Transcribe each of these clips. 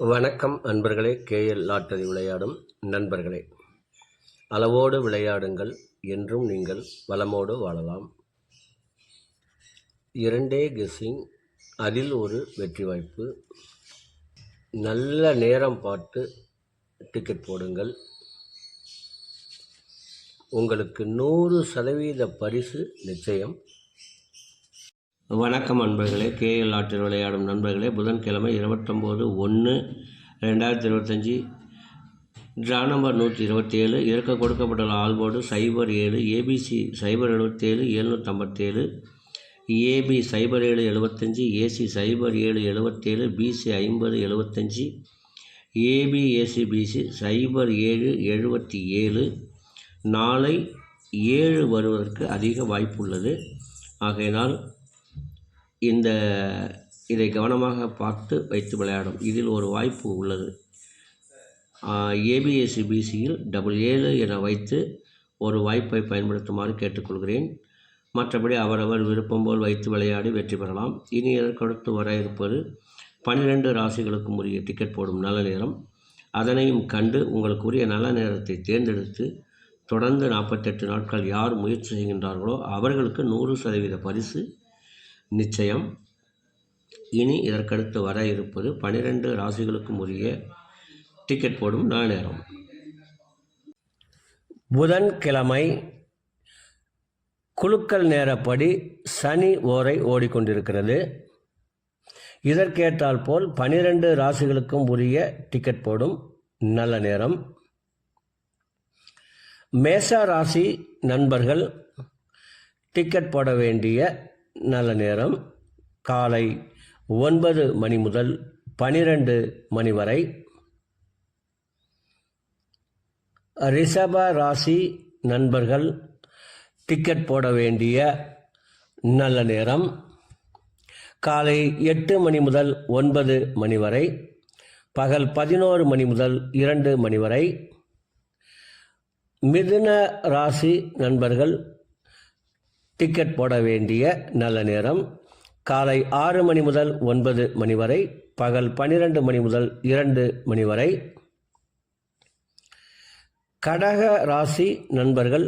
வணக்கம் அன்பர்களே. KL lottery விளையாடும் நண்பர்களே, அளவோடு விளையாடுங்கள், என்றும் நீங்கள் வளமோடு வாழலாம். 2 கெஸ்ஸிங், அதில் ஒரு வெற்றி வாய்ப்பு. நல்ல நேரம் பார்த்து டிக்கெட் போடுங்கள். உங்களுக்கு 100% பரிசு நிச்சயம். வணக்கம் அன்பர்களே. கேஎல் லாட்டரி விளையாடும் நண்பர்களே, புதன்கிழமை 29/1/2025 ட்ரா நம்பர் 127. இறக்க கொடுக்கப்பட்டுள்ள ஆல்போர்டு 07, ABC 077 757, AB 0775, AC 0777, BC 5075, AB AC BC 0777. நாளை 7 வருவதற்கு அதிக வாய்ப்பு உள்ளது. ஆகையினால் இதை கவனமாக பார்த்து வைத்து விளையாடும். இதில் ஒரு வாய்ப்பு உள்ளது. ஏபிஎஸ்சி பிசியில் 77 என வைத்து ஒரு வாய்ப்பை பயன்படுத்துமாறு கேட்டுக்கொள்கிறேன். மற்றபடி அவரவர் விருப்பம் போல் வைத்து விளையாடி வெற்றி பெறலாம். இனி இதற்கடுத்து வர இருப்பது 12 ராசிகளுக்கும் உரிய டிக்கெட் போடும் நல்ல நேரம். அதனையும் கண்டு உங்களுக்கு உரிய நல்ல நேரத்தை தேர்ந்தெடுத்து தொடர்ந்து 48 நாட்கள் யார் முயற்சி செய்கின்றார்களோ அவர்களுக்கு 100% பரிசு நிச்சயம். இனி இதற்கடுத்து வர இருப்பது 12 ராசிகளுக்கும் உரிய டிக்கெட் போடும் நல்ல நேரம். புதன்கிழமை குலுக்கல் நேரப்படி சனி ஓரை ஓடிக்கொண்டிருக்கிறது. இதற்கேற்றால் போல் 12 ராசிகளுக்கும் உரிய டிக்கெட் போடும் நல்ல நேரம். மேஷ ராசி நண்பர்கள் டிக்கெட் போட வேண்டிய நல்ல நேரம் காலை 9 மணி முதல் 12 மணி வரை. ரிஷப ராசி நண்பர்கள் டிக்கெட் போட வேண்டிய நல்ல நேரம் காலை 8 மணி முதல் 9 மணி வரை, பகல் 11 மணி முதல் 2 மணி வரை. மிதுன ராசி நண்பர்கள் டிக்கெட் போட வேண்டிய நல்ல நேரம் காலை 6 மணி முதல் 9 மணி வரை, பகல் 12 மணி முதல் 2 மணி வரை. கடக ராசி நண்பர்கள்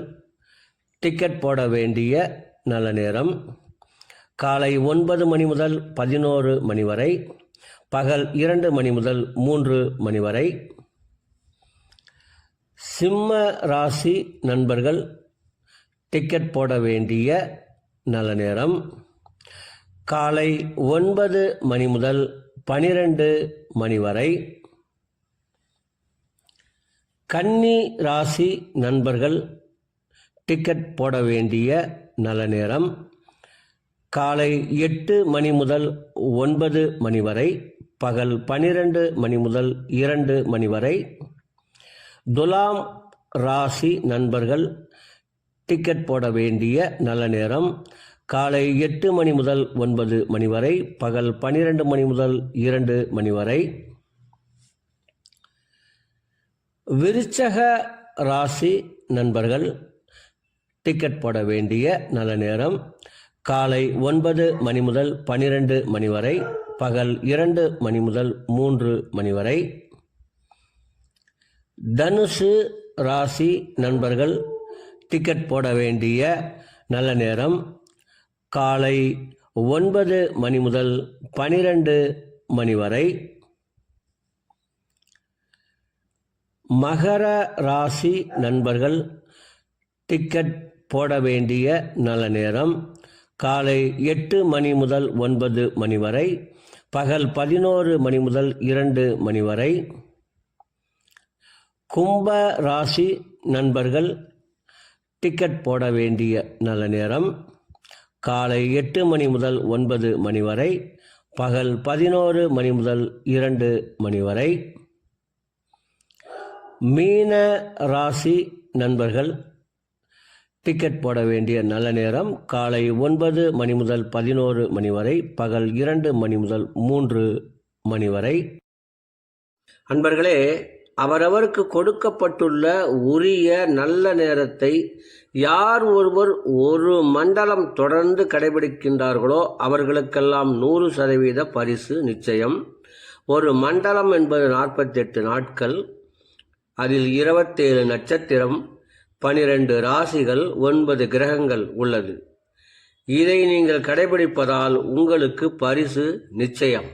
டிக்கெட் போட வேண்டிய நல்ல நேரம் காலை 9 மணி முதல் 11 மணி வரை, பகல் 2 மணி முதல் 3 மணி வரை. சிம்ம ராசி நண்பர்கள் டிக்கெட் போட வேண்டிய நல்ல நேரம் காலை 9 மணி முதல் 12 மணி வரை. கன்னி ராசி நண்பர்கள் டிக்கெட் போட வேண்டிய நல்ல நேரம் காலை 8 மணி முதல் 9 மணி வரை, பகல் 12 மணி முதல் 2 மணி வரை. துலாம் ராசி நண்பர்கள் டிக்கெட் போட வேண்டிய நல்ல நேரம் காலை 8 மணி முதல் 9 மணி வரை, பகல் 12 மணி முதல் 2 மணி வரை. விருச்சக ராசி நண்பர்கள் டிக்கெட் போட வேண்டிய நல்ல நேரம் காலை 9 மணி முதல் 12 மணி வரை, பகல் 2 மணி முதல் 3 மணி வரை. தனுசு ராசி நண்பர்கள் டிக்கெட் போட வேண்டிய நல்ல நேரம் காலை 9 மணி முதல் 12 மணி வரை. மகர ராசி நண்பர்கள் டிக்கெட் போட வேண்டிய நல்ல நேரம் காலை 8 மணி முதல் 9 மணி வரை, பகல் 11 மணி முதல் 2 மணி வரை. கும்ப ராசி நண்பர்கள் டிக்கெட் போட வேண்டிய நல்ல நேரம் காலை 8 மணி முதல் 9 மணி வரை, பகல் 11 மணி முதல் 2 மணி வரை. மீன ராசி நண்பர்கள் டிக்கெட் போட வேண்டிய நல்ல நேரம் காலை 9 மணி முதல் 11 மணி வரை, பகல் 2 மணி முதல் 3 மணி வரை. அன்பர்களே, அவரவருக்கு கொடுக்கப்பட்டுள்ள உரிய நல்ல நேரத்தை யார் ஒருவர் ஒரு மண்டலம் தொடர்ந்து கடைபிடிக்கின்றார்களோ அவர்களுக்கெல்லாம் 100% பரிசு நிச்சயம். ஒரு மண்டலம் என்பது 48 நாட்கள், அதில் 27 நட்சத்திரம், 12 ராசிகள், 9 கிரகங்கள் உள்ளது. இதை நீங்கள் கடைபிடிப்பதால் உங்களுக்கு பரிசு நிச்சயம்.